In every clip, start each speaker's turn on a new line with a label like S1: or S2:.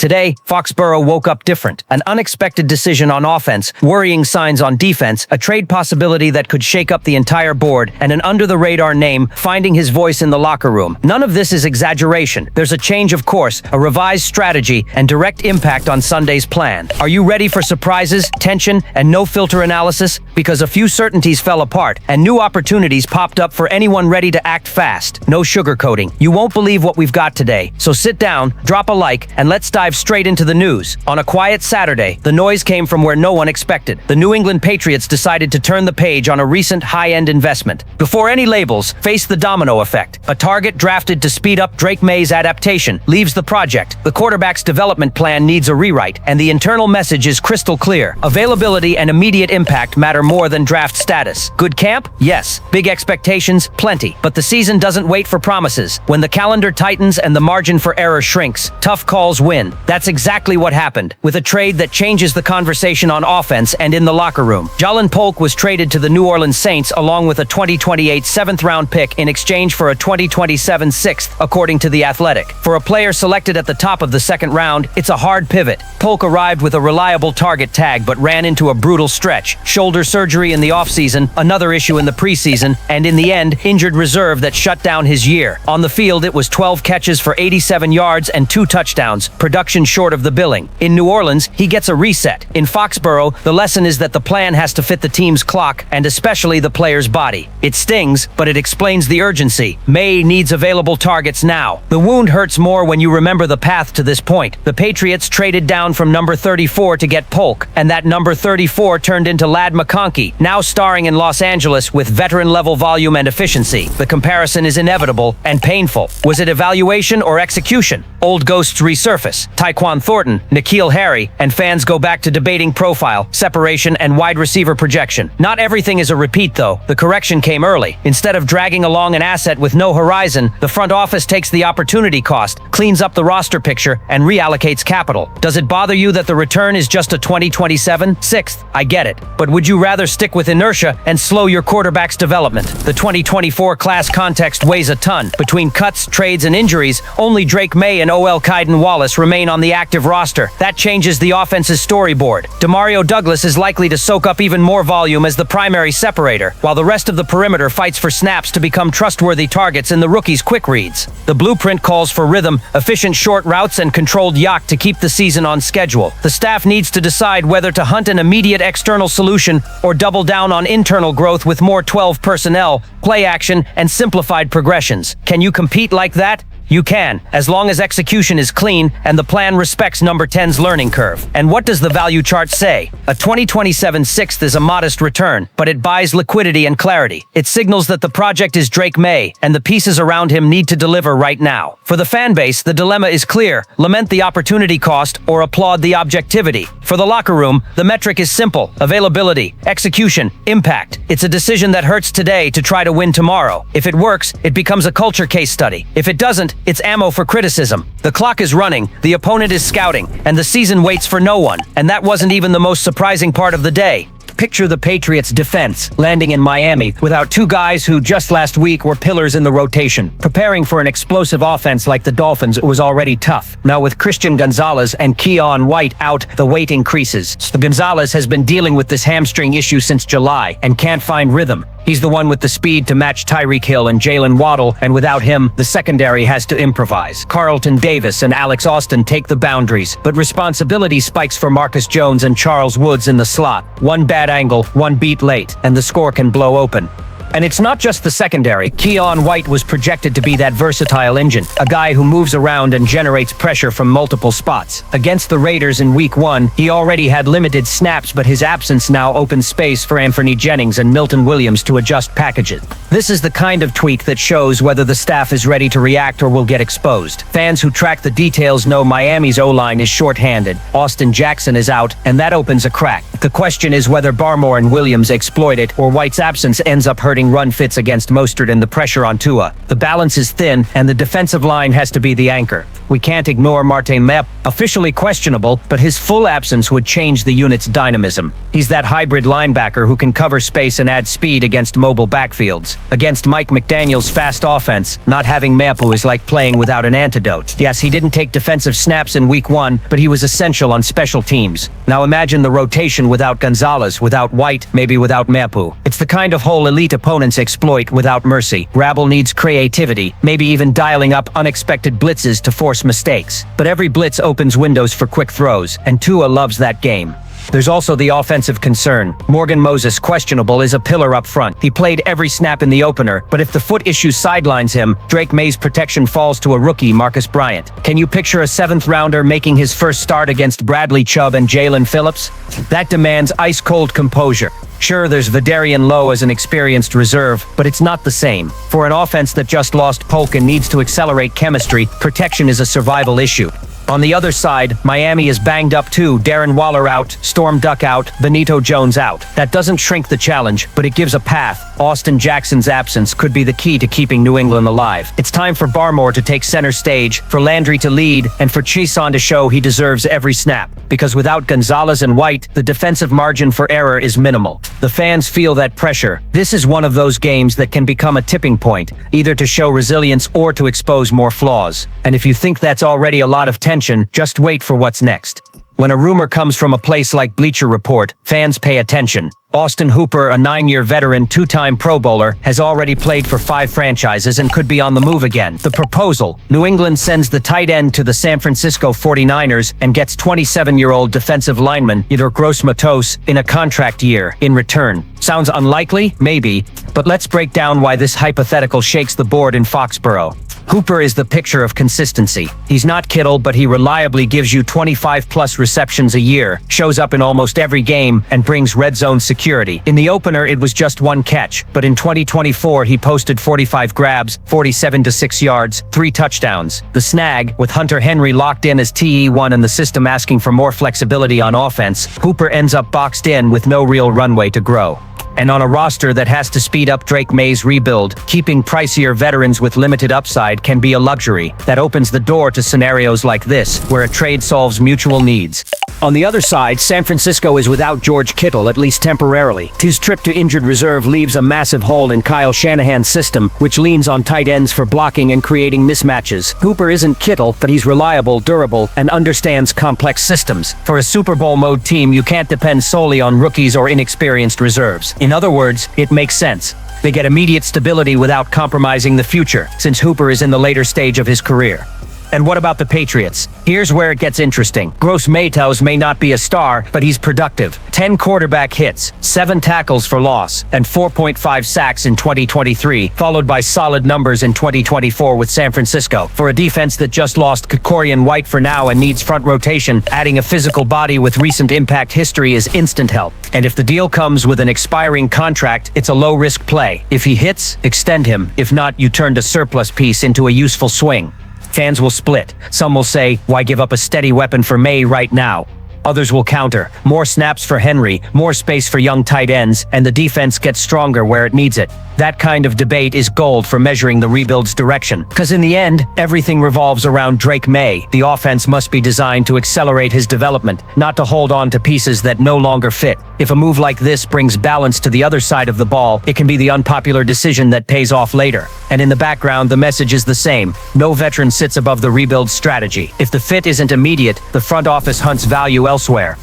S1: Today, Foxboro woke up different. An unexpected decision on offense, worrying signs on defense, a trade possibility that could shake up the entire board, and an under-the-radar name finding his voice in the locker room. None of this is exaggeration. There's a change of course, a revised strategy, and direct impact on Sunday's plan. Are you ready for surprises, tension, and no-filter analysis? Because a few certainties fell apart, and new opportunities popped up for anyone ready to act fast. No sugarcoating. You won't believe what we've got today. So sit down, drop a like, and let's dive straight into the news. On a quiet Saturday, the noise came from where no one expected. The New England Patriots decided to turn the page on a recent high-end investment. Before any labels, face the domino effect. A target drafted to speed up Drake May's adaptation leaves the project. The quarterback's development plan needs a rewrite, and the internal message is crystal clear. Availability and immediate impact matter more than draft status. Good camp? Yes. Big expectations? Plenty. But the season doesn't wait for promises. When the calendar tightens and the margin for error shrinks, tough calls win. That's exactly what happened, with a trade that changes the conversation on offense and in the locker room. Jalen Polk was traded to the New Orleans Saints along with a 2028 seventh-round pick in exchange for a 2027 sixth, according to The Athletic. For a player selected at the top of the second round, it's a hard pivot. Polk arrived with a reliable target tag but ran into a brutal stretch. Shoulder surgery in the offseason, another issue in the preseason, and in the end, injured reserve that shut down his year. On the field, it was 12 catches for 87 yards and 2 touchdowns, production short of the billing. In New Orleans, he gets a reset. In Foxboro, the lesson is that the plan has to fit the team's clock and especially the player's body. It stings, but it explains the urgency. May needs available targets now. The wound hurts more when you remember the path to this point. The Patriots traded down from number 34 to get Polk, and that number 34 turned into Ladd McConkey, now starring in Los Angeles with veteran-level volume and efficiency. The comparison is inevitable and painful. Was it evaluation or execution? Old ghosts resurface. Tyquan Thornton, N'Keal Harry, and fans go back to debating profile, separation, and wide receiver projection. Not everything is a repeat, though. The correction came early. Instead of dragging along an asset with no horizon, the front office takes the opportunity cost, cleans up the roster picture, and reallocates capital. Does it bother you that the return is just a 2027 sixth? I get it. But would you rather stick with inertia and slow your quarterback's development? The 2024 class context weighs a ton. Between cuts, trades, and injuries, only Drake May and O.L. Wallace remain on the active roster. That changes the offense's storyboard. Demario Douglas is likely to soak up even more volume as the primary separator, while the rest of the perimeter fights for snaps to become trustworthy targets in the rookie's quick reads. The blueprint calls for rhythm, efficient short routes, and controlled yak to keep the season on schedule. The staff needs to decide whether to hunt an immediate external solution or double down on internal growth with more 12 personnel, play action, and simplified progressions. Can you compete like that? You can, as long as execution is clean and the plan respects number 10's learning curve. And what does the value chart say? A 2027 sixth is a modest return, but it buys liquidity and clarity. It signals that the project is Drake May, and the pieces around him need to deliver right now. For the fan base, the dilemma is clear. Lament the opportunity cost or applaud the objectivity. For the locker room, the metric is simple: availability, execution, impact. It's a decision that hurts today to try to win tomorrow. If it works, it becomes a culture case study. If it doesn't, it's ammo for criticism. The clock is running, the opponent is scouting, and the season waits for no one. And that wasn't even the most surprising part of the day. Picture the Patriots' defense landing in Miami without two guys who just last week were pillars in the rotation. Preparing for an explosive offense like the Dolphins was already tough. Now with Christian Gonzalez and Keon White out, the weight increases. Gonzalez has been dealing with this hamstring issue since July and can't find rhythm. He's the one with the speed to match Tyreek Hill and Jalen Waddle, and without him, the secondary has to improvise. Carlton Davis and Alex Austin take the boundaries, but responsibility spikes for Marcus Jones and Charles Woods in the slot. One bad angle, one beat late, and the score can blow open. And it's not just the secondary. Keon White was projected to be that versatile engine, a guy who moves around and generates pressure from multiple spots. Against the Raiders in Week 1, he already had limited snaps, but his absence now opens space for Anthony Jennings and Milton Williams to adjust packages. This is the kind of tweak that shows whether the staff is ready to react or will get exposed. Fans who track the details know Miami's O-line is short-handed. Austin Jackson is out, and that opens a crack. The question is whether Barmore and Williams exploit it, or White's absence ends up hurting run fits against Mostert and the pressure on Tua. The balance is thin, and the defensive line has to be the anchor. We can't ignore Martin Mepp, officially questionable, but his full absence would change the unit's dynamism. He's that hybrid linebacker who can cover space and add speed against mobile backfields. Against Mike McDaniel's fast offense, not having Mapu is like playing without an antidote. Yes, he didn't take defensive snaps in week 1, but he was essential on special teams. Now imagine the rotation without Gonzalez, without White, maybe without Mapu. It's the kind of hole elite opponents exploit without mercy. Rabble needs creativity, maybe even dialing up unexpected blitzes to force mistakes. But every blitz opens windows for quick throws, and Tua loves that game. There's also the offensive concern. Morgan Moses, questionable, is a pillar up front. He played every snap in the opener, but if the foot issue sidelines him, Drake May's protection falls to a rookie, Marcus Bryant. Can you picture a 7th-rounder making his first start against Bradley Chubb and Jalen Phillips? That demands ice-cold composure. Sure, there's Vidarian Lowe as an experienced reserve, but it's not the same. For an offense that just lost Polk and needs to accelerate chemistry, protection is a survival issue. On the other side, Miami is banged up too. Darren Waller out, Storm Duck out, Benito Jones out. That doesn't shrink the challenge, but it gives a path. Austin Jackson's absence could be the key to keeping New England alive. It's time for Barmore to take center stage, for Landry to lead, and for Chiasson to show he deserves every snap. Because without Gonzalez and White, the defensive margin for error is minimal. The fans feel that pressure. This is one of those games that can become a tipping point, either to show resilience or to expose more flaws. And if you think that's already a lot of tension, just wait for what's next. When a rumor comes from a place like Bleacher Report, fans pay attention. Austin Hooper, a 9-year veteran, 2-time Pro Bowler, has already played for 5 franchises and could be on the move again. The proposal: New England sends the tight end to the San Francisco 49ers and gets 27-year-old defensive lineman Yetur Gross-Matos in a contract year in return. Sounds unlikely? Maybe. But let's break down why this hypothetical shakes the board in Foxboro. Hooper is the picture of consistency. He's not Kittle, but he reliably gives you 25-plus receptions a year, shows up in almost every game, and brings red zone security. In the opener, it was just 1 catch, but in 2024, he posted 45 grabs, 47 to 6 yards, 3 touchdowns. The snag, with Hunter Henry locked in as TE1 and the system asking for more flexibility on offense, Hooper ends up boxed in with no real runway to grow. And on a roster that has to speed up Drake May's rebuild, keeping pricier veterans with limited upside can be a luxury that opens the door to scenarios like this, where a trade solves mutual needs. On the other side, San Francisco is without George Kittle, at least temporarily. His trip to injured reserve leaves a massive hole in Kyle Shanahan's system, which leans on tight ends for blocking and creating mismatches. Hooper isn't Kittle, but he's reliable, durable, and understands complex systems. For a Super Bowl mode team, you can't depend solely on rookies or inexperienced reserves. In other words, it makes sense. They get immediate stability without compromising the future, since Hooper is in the later stage of his career. And what about the Patriots? Here's where it gets interesting. Gross-Matos may not be a star, but he's productive. 10 quarterback hits, 7 tackles for loss, and 4.5 sacks in 2023, followed by solid numbers in 2024 with San Francisco. For a defense that just lost Kikorian White for now and needs front rotation, adding a physical body with recent impact history is instant help. And if the deal comes with an expiring contract, it's a low-risk play. If he hits, extend him. If not, you turn a surplus piece into a useful swing. Fans will split. Some will say, why give up a steady weapon for May right now? Others will counter. More snaps for Henry, more space for young tight ends, and the defense gets stronger where it needs it. That kind of debate is gold for measuring the rebuild's direction. Because in the end, everything revolves around Drake May. The offense must be designed to accelerate his development, not to hold on to pieces that no longer fit. If a move like this brings balance to the other side of the ball, it can be the unpopular decision that pays off later. And in the background, the message is the same. No veteran sits above the rebuild strategy. If the fit isn't immediate, the front office hunts value elsewhere.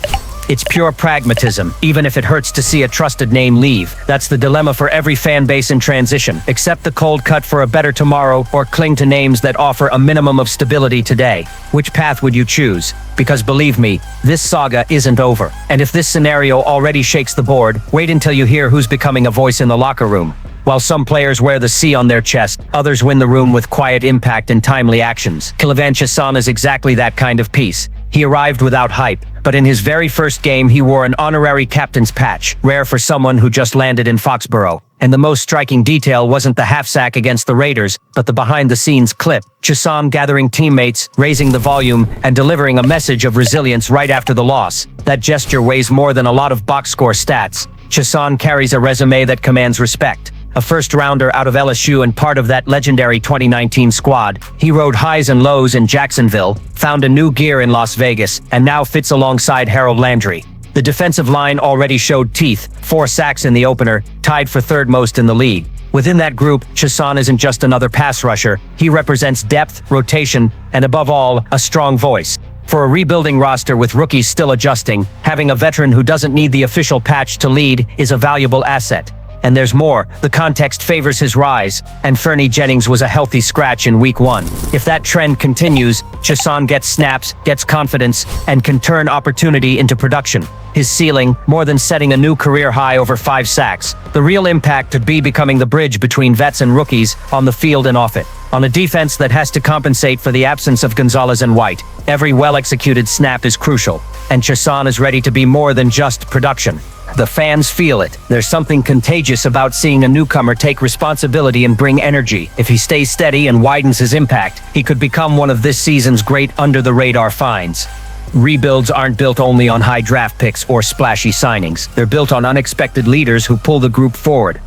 S1: It's pure pragmatism, even if it hurts to see a trusted name leave. That's the dilemma for every fan base in transition. Accept the cold cut for a better tomorrow, or cling to names that offer a minimum of stability today. Which path would you choose? Because believe me, this saga isn't over. And if this scenario already shakes the board, wait until you hear who's becoming a voice in the locker room. While some players wear the C on their chest, others win the room with quiet impact and timely actions. K'Lavon Chaisson is exactly that kind of piece. He arrived without hype, but in his very first game he wore an honorary captain's patch, rare for someone who just landed in Foxboro. And the most striking detail wasn't the half-sack against the Raiders, but the behind-the-scenes clip. Chaisson gathering teammates, raising the volume, and delivering a message of resilience right after the loss. That gesture weighs more than a lot of box score stats. Chaisson carries a resume that commands respect. A first-rounder out of LSU and part of that legendary 2019 squad, he rode highs and lows in Jacksonville, found a new gear in Las Vegas, and now fits alongside Harold Landry. The defensive line already showed teeth, 4 sacks in the opener, tied for third most in the league. Within that group, Chasson isn't just another pass rusher. He represents depth, rotation, and above all, a strong voice. For a rebuilding roster with rookies still adjusting, having a veteran who doesn't need the official patch to lead is a valuable asset. And there's more. The context favors his rise, and Fernie Jennings was a healthy scratch in week 1. If that trend continues, Chasson gets snaps, gets confidence, and can turn opportunity into production. His ceiling, more than setting a new career high over 5 sacks. The real impact could be becoming the bridge between vets and rookies on the field and off it. On a defense that has to compensate for the absence of Gonzalez and White, every well-executed snap is crucial, and Chasson is ready to be more than just production. The fans feel it. There's something contagious about seeing a newcomer take responsibility and bring energy. If he stays steady and widens his impact, he could become one of this season's great under-the-radar finds. Rebuilds aren't built only on high draft picks or splashy signings. They're built on unexpected leaders who pull the group forward.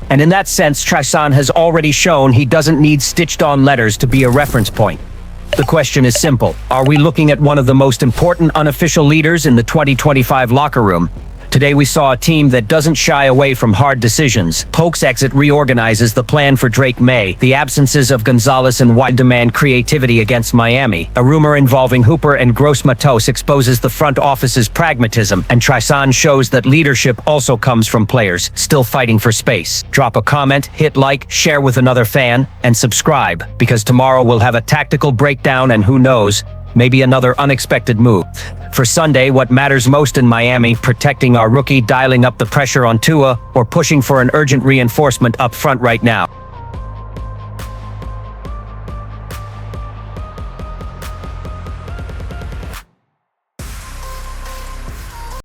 S1: And in that sense, Chasson has already shown he doesn't need stitched-on letters to be a reference point. The question is simple. Are we looking at one of the most important unofficial leaders in the 2025 locker room? Today we saw a team that doesn't shy away from hard decisions. Polk's exit reorganizes the plan for Drake May. The absences of Gonzalez and White demand creativity against Miami. A rumor involving Hooper and Gross Matos exposes the front office's pragmatism, and Chasson shows that leadership also comes from players still fighting for space. Drop a comment, hit like, share with another fan, and subscribe, because tomorrow we'll have a tactical breakdown and who knows, maybe another unexpected move. For Sunday, what matters most in Miami, protecting our rookie, dialing up the pressure on Tua, or pushing for an urgent reinforcement up front right now.